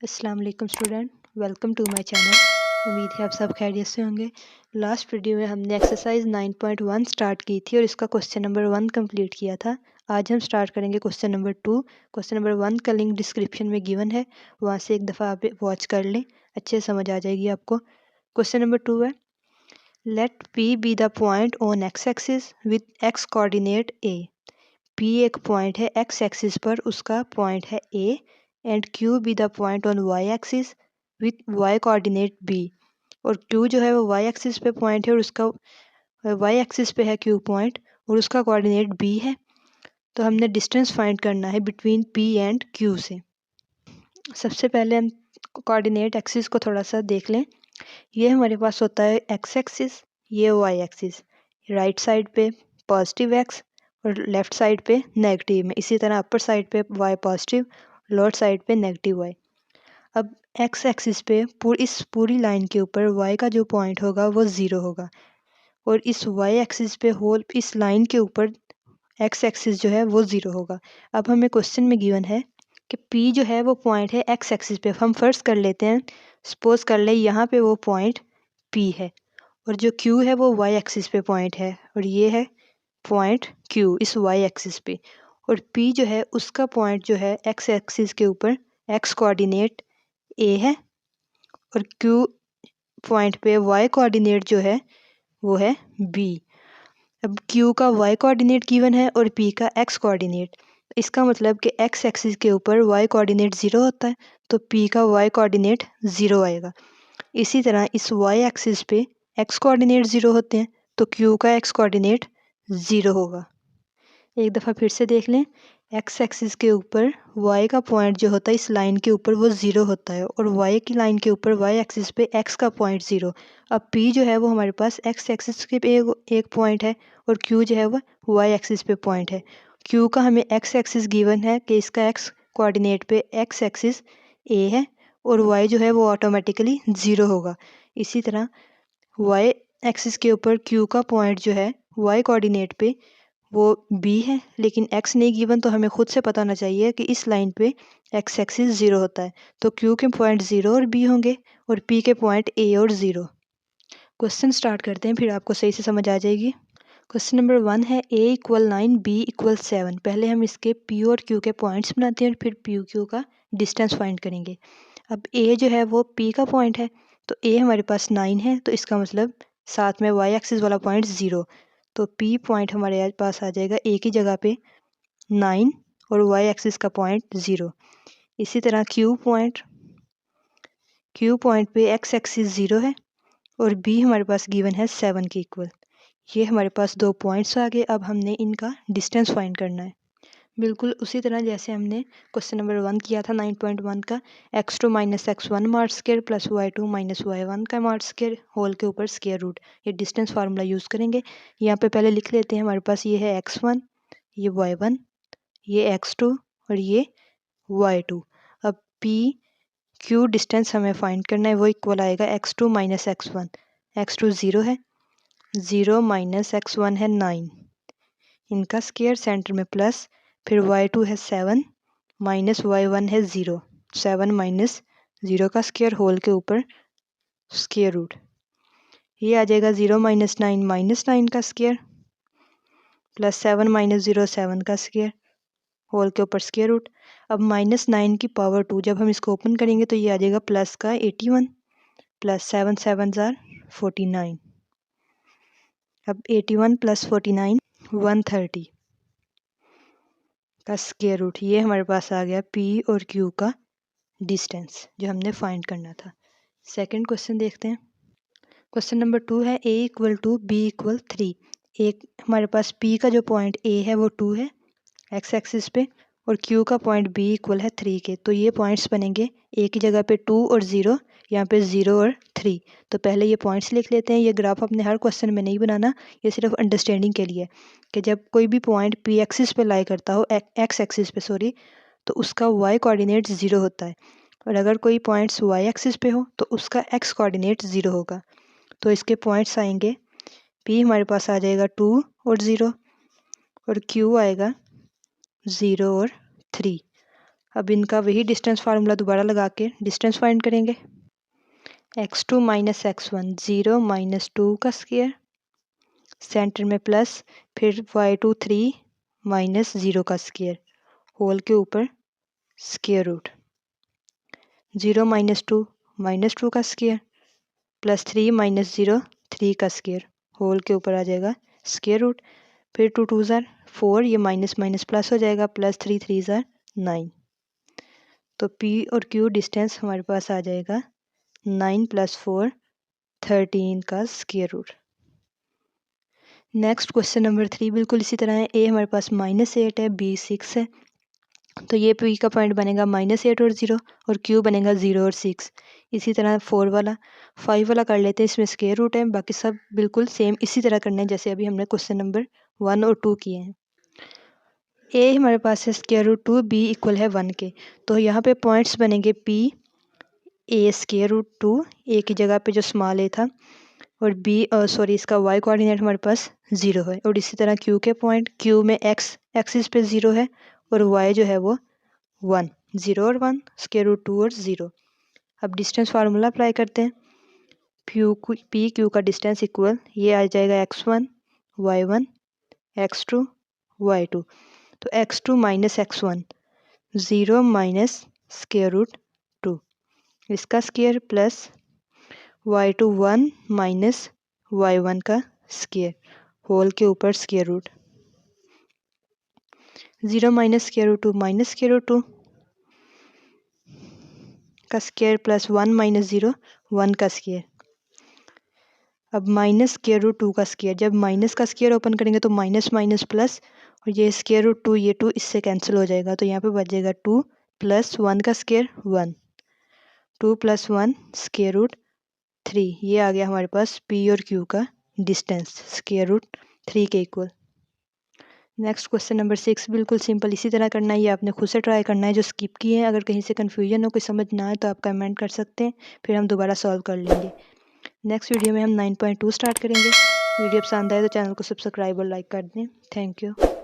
अस्सलाम वालेकुम student, welcome to my channel. उम्मीद है आप सब खैरियत से होंगे। लास्ट वीडियो में हमने एक्सरसाइज 9.1 स्टार्ट की थी और इसका क्वेश्चन नंबर 1 कंप्लीट किया था। आज हम स्टार्ट करेंगे क्वेश्चन नंबर 2। क्वेश्चन नंबर 1 का लिंक डिस्क्रिप्शन में गिवन है, वहाँ से एक दफ़ा आप वॉच कर लें, अच्छे से समझ आ जाएगी आपको। क्वेश्चन नंबर 2 है, let P be the point on X axis with X coordinate A. P एक पॉइंट है एक्स एक्सिस पर, उसका पॉइंट है A, and Q be the point on Y axis with Y coordinate B. और Q जो है वो Y axis पे पॉइंट है और उसका वाई एक्सिस पे है क्यू पॉइंट और उसका कोऑर्डिनेट बी है। तो हमने डिस्टेंस फाइंड करना है बिटवीन पी एंड क्यू से। सबसे पहले हम कोऑर्डिनेट एक्सिस को थोड़ा सा देख लें। ये हमारे पास होता है एक्स एक्सिस, ये वाई एक्सिस। राइट साइड पे पॉजिटिव एक्स और लेफ्ट साइड पे नेगेटिव में, इसी तरह अपर साइड पे वाई पॉजिटिव, लोअर साइड पे नेगेटिव वाई। अब एक्स एक्सिस पे इस पूरी लाइन के ऊपर वाई का जो पॉइंट होगा वो ज़ीरो होगा और इस वाई एक्सिस पे होल इस लाइन के ऊपर एक्स एक्सिस जो है वो ज़ीरो होगा। अब हमें क्वेश्चन में गिवन है कि पी जो है वो पॉइंट है एक्स एक्सिस पे। हम फर्स्ट कर लेते हैं, सपोज कर ले यहाँ पे वो पॉइंट पी है और जो क्यू है वो वाई एक्सिस पे पॉइंट है और ये है पॉइंट क्यू इस वाई एक्सिस पे। और पी जो है उसका पॉइंट जो है एक्स एक्सिस के ऊपर एक्स कोऑर्डिनेट ए है और क्यू पॉइंट पे वाई कोऑर्डिनेट जो है वो है बी। अब क्यू का वाई कोऑर्डिनेट गिवन है और पी का एक्स कोऑर्डिनेट। इसका मतलब कि एक्स एक्सिस के ऊपर वाई कोऑर्डिनेट ज़ीरो होता है तो पी का वाई कोऑर्डिनेट ज़ीरो आएगा। इसी तरह इस वाई एक्सिस पे एक्स कोऑर्डिनेट ज़ीरो होते हैं तो क्यू का एक्स कोऑर्डिनेट ज़ीरो होगा। एक दफ़ा फिर से देख लें, एक्स एक्सिस के ऊपर वाई का पॉइंट जो होता है इस लाइन के ऊपर वो ज़ीरो होता है और वाई की लाइन के ऊपर वाई एक्सिस पे एक्स का पॉइंट ज़ीरो। अब पी जो है वो हमारे पास एक्स एक्सिस के पे एक पॉइंट है और क्यू जो है वो वाई एक्सिस पे पॉइंट है। क्यू का हमें एक्स एक्सिस गिवन है कि इसका एक्स कोऑर्डिनेट पे एक्स एक्सिस ए है और वाई जो है वो ऑटोमेटिकली ज़ीरो होगा। इसी तरह वाई एक्सिस के ऊपर क्यू का पॉइंट जो है वाई कोऑर्डिनेट पे वो बी है, लेकिन एक्स नहीं गिवन तो हमें खुद से पता होना चाहिए कि इस लाइन पे एक्स एक्सिस ज़ीरो होता है तो क्यू के पॉइंट ज़ीरो और बी होंगे और पी के पॉइंट ए और ज़ीरो। क्वेश्चन स्टार्ट करते हैं, फिर आपको सही से समझ आ जाएगी। क्वेश्चन नंबर 1 है ए इक्वल 9 बी इक्वल 7। पहले हम इसके पी और क्यू के पॉइंट्स बनाते हैं और फिर पी क्यू का डिस्टेंस फाइंड करेंगे। अब ए जो है वो पी का पॉइंट है तो ए हमारे पास 9 है तो इसका मतलब साथ में वाई एक्सिस वाला पॉइंट ज़ीरो, तो पी पॉइंट हमारे पास आ जाएगा ए की जगह पे 9 और वाई एक्सिस का पॉइंट ज़ीरो। इसी तरह क्यू पॉइंट पे एक्स एक्सिस ज़ीरो है और बी हमारे पास गिवन है 7 के इक्वल। ये हमारे पास दो पॉइंट्स आ गए। अब हमने इनका डिस्टेंस फाइंड करना है, बिल्कुल उसी तरह जैसे हमने क्वेश्चन नंबर 1 किया था 9.1 का। x2 minus x1 mart square plus y2 minus y1 का मार्ट स्केयर होल के ऊपर स्केयर रूट, ये डिस्टेंस फार्मूला यूज़ करेंगे। यहाँ पे पहले लिख लेते हैं, हमारे पास ये है x1, ये y1, ये x2 और ये y2। अब p q डिस्टेंस हमें फाइंड करना है, वो इक्वल आएगा x2 minus x1। x2 zero है, ज़ीरो माइनस x1 है 9, इनका स्केयर सेंटर में प्लस, फिर y2 है 7 माइनस y1 है ज़ीरो, 7 माइनस ज़ीरो का स्केयर होल के ऊपर स्केयर रूट। ये आ जाएगा 0 माइनस 9 माइनस 9 का स्केयर प्लस 7 माइनस 0 7 का स्केयर होल के ऊपर स्केयर रूट। अब माइनस 9 की पावर 2 जब हम इसको ओपन करेंगे तो ये आ जाएगा प्लस का 81 प्लस 7 7 जार 49। अब 81 प्लस 49 130 का स्केयर रूट। ये हमारे पास आ गया पी और क्यू का डिस्टेंस जो हमने फाइंड करना था। सेकंड क्वेश्चन देखते हैं। क्वेश्चन नंबर 2 है ए इक्वल टू बी इक्वल 3। एक हमारे पास पी का जो पॉइंट ए है वो 2 है एक्स एक्सिस पे और क्यू का पॉइंट बी इक्वल है 3 के, तो ये पॉइंट्स बनेंगे ए की जगह पे 2 और 0, यहाँ पे 0 और 3। तो पहले ये पॉइंट्स लिख लेते हैं। ये ग्राफ अपने हर क्वेश्चन में नहीं बनाना, ये सिर्फ अंडरस्टैंडिंग के लिए कि जब कोई भी पॉइंट पी एक्सिस पे लाई करता हो, एक्स एक्सिस पे सॉरी, तो उसका वाई कोऑर्डिनेट 0 होता है और अगर कोई पॉइंट्स वाई एक्सिस पे हो तो उसका एक्स कोऑर्डिनेट 0 होगा। तो इसके पॉइंट्स आएंगे, पी हमारे पास आ जाएगा 2 और 0 और क्यू आएगा 0 और 3। अब इनका वही डिस्टेंस फार्मूला दोबारा लगा के डिस्टेंस फाइंड करेंगे। x2 माइनस x1 0 माइनस 2 का स्क्वायर, सेंटर में प्लस, फिर y2 3 माइनस 0 का स्क्वायर, होल के ऊपर स्क्वायर रूट, 0 माइनस 2 का स्क्वायर, प्लस 3 माइनस 0 3 का स्क्वायर, होल के ऊपर आ जाएगा स्क्वायर रूट, फिर 2 2 ज़ार 4, ये माइनस माइनस प्लस हो जाएगा, प्लस 3 3 ज़ार 9। तो P और Q डिस्टेंस हमारे पास आ जाएगा 9 + 4 13 का square root. Next question number 3 बिल्कुल इसी तरह है। ए हमारे पास -8 है, B 6 है, तो ये P का पॉइंट बनेगा -8 और 0, और Q बनेगा 0 और 6। इसी तरह 4 वाला 5 वाला कर लेते हैं, इसमें स्क्वायर रूट है, बाकी सब बिल्कुल सेम इसी तरह करना है जैसे अभी हमने क्वेश्चन नंबर 1 और 2 किए हैं। ए हमारे पास है स्क्वायर रूट 2, B इक्वल है 1 के, तो यहाँ पे पॉइंट्स बनेंगे P A स्क्वायर रूट 2, ए की जगह पे जो स्मॉल ए था, और बी इसका y कोऑर्डिनेट हमारे पास 0 है, और इसी तरह Q के पॉइंट, Q में x एक्सिस पे 0 है, और y जो है वो 1, 0 और 1, स्क्वायर रूट 2 और 0। अब डिस्टेंस फार्मूला अप्लाई करते हैं। P Q का डिस्टेंस इक्वल, ये आ जाएगा x1 y1 x2 y2, तो x2 minus x1 0 minus square root 2, इसका square, plus y2 1 minus y1 का स्क्वायर, होल के ऊपर square root, 0 minus square root 2 minus square root 2 का स्क्वायर, प्लस 1 माइनस 0 1 का स्क्वायर। अब माइनस स्क्वायर रूट 2 का square, जब माइनस का स्क्वायर ओपन करेंगे तो माइनस माइनस प्लस, और ये स्क्वायर रूट 2, ये 2 इससे कैंसिल हो जाएगा, तो यहाँ पे बच जाएगा 2 प्लस 1 का स्क्वायर 1, 2 + 1 स्क्वायर रूट 3। ये आ गया हमारे पास P और Q का डिस्टेंस स्क्वायर रूट 3 के इक्वल। नेक्स्ट क्वेश्चन नंबर 6 बिल्कुल सिंपल इसी तरह करना है, ये आपने खुद से ट्राई करना है जो स्किप किए हैं। अगर कहीं से कन्फ्यूजन हो, कोई समझ ना आए तो आप कमेंट कर सकते हैं, फिर हम दोबारा सॉल्व कर लेंगे। नेक्स्ट वीडियो में हम 9.2 स्टार्ट करेंगे। वीडियो पसंद आए तो चैनल को सब्सक्राइब और लाइक कर दें। Thank you.